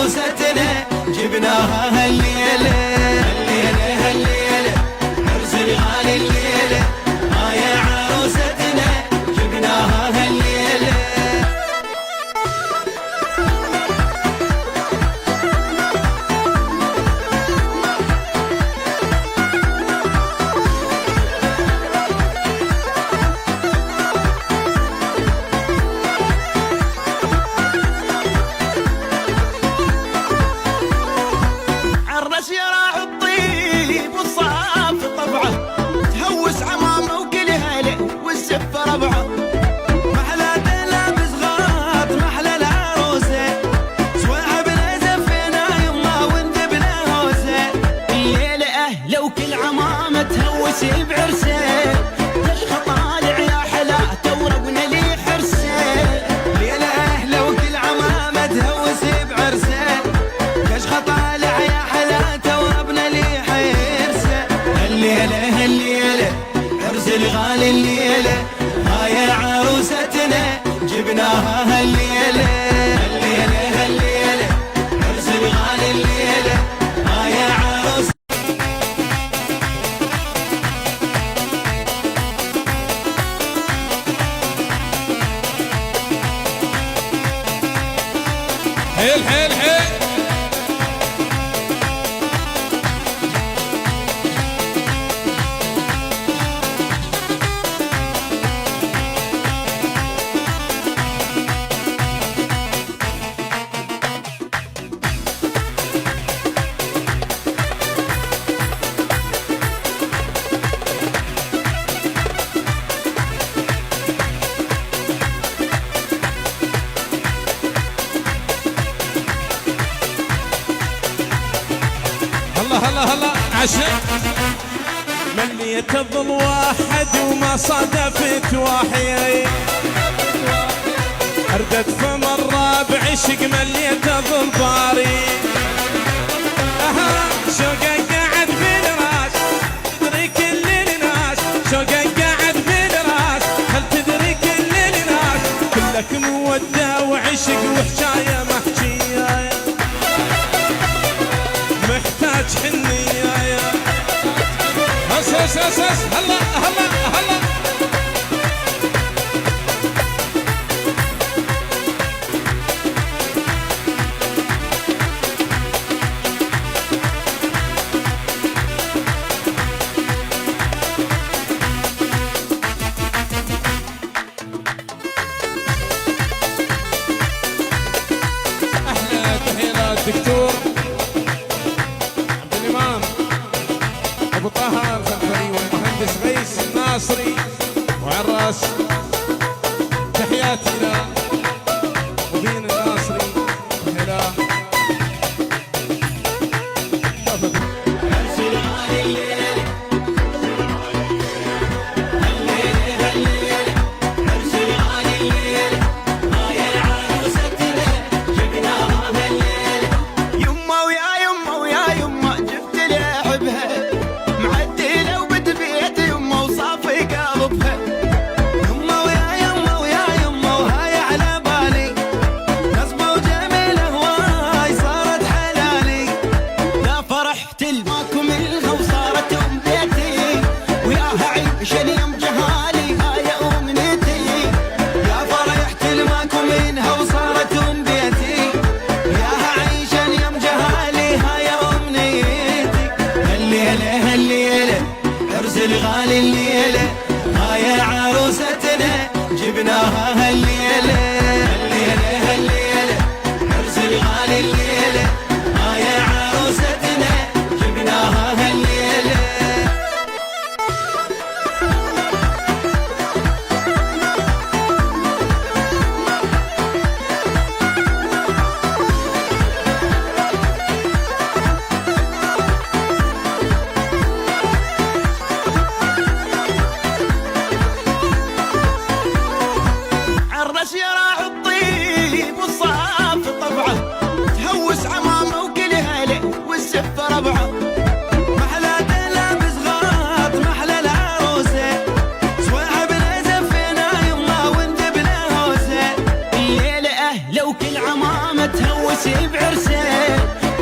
عروستنا جبناها هالليلة هالليلة هالليلة عرس الغالي الليلة يا عروستنا جبناها هالليلة. عرس يراع الطيب والصاف طبعه تهوس عمامه وكل هاله والزفه ربعه محلى لابس غاط محلى العروسه سواعبنا زفينا يما وندبنا هوسه الليله اهله وكل عمامه تهوس بعرسه تشخى طالع يا حلا توربنا لي حرسه الليله اهله وكل عمامه تهوس بعرسه تشخى طالع يا حلا توربنا لي حرسه هالليله هالليله عرس الغالي الليله يا عروستنا جبناها هالليله هالليله هالليله عرس الغالي الليله يا عروس. حيل حيل حيل هلا هلا عشان مليت الظل واحد وما صادفت واحد اردت فمرة بعشق مليت الظل باري شوقك قاعد بالراس تدري كل الناس شوقك قاعد بالراس هل تدري كل الناس كلك مودة وعشق وحكاية محكية محتاج حنية يا هس هلا هلا هلا احلى تحية للدكتور ابو طه الخلفري والمهندس غير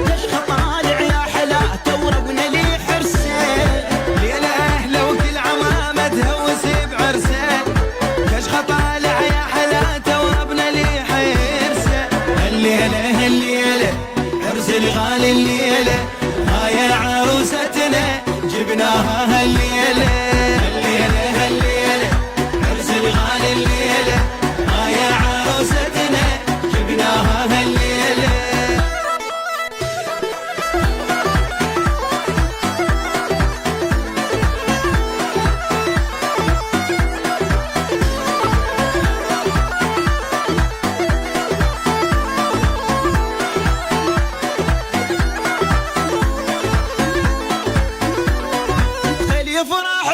كشخة طالع يا حلا توربنا لي حرسين. ليلة أهله وكل عمامة تهوس بعرسه، كشخة طالع يا حلا توربنا لي حرسه. هالليلة عرس الغالي الليلة، هاي عروستنا جبناها هالليلة. عرس الغالي الليلة، هاي عروستنا جبناها هالليلة. خلي فرح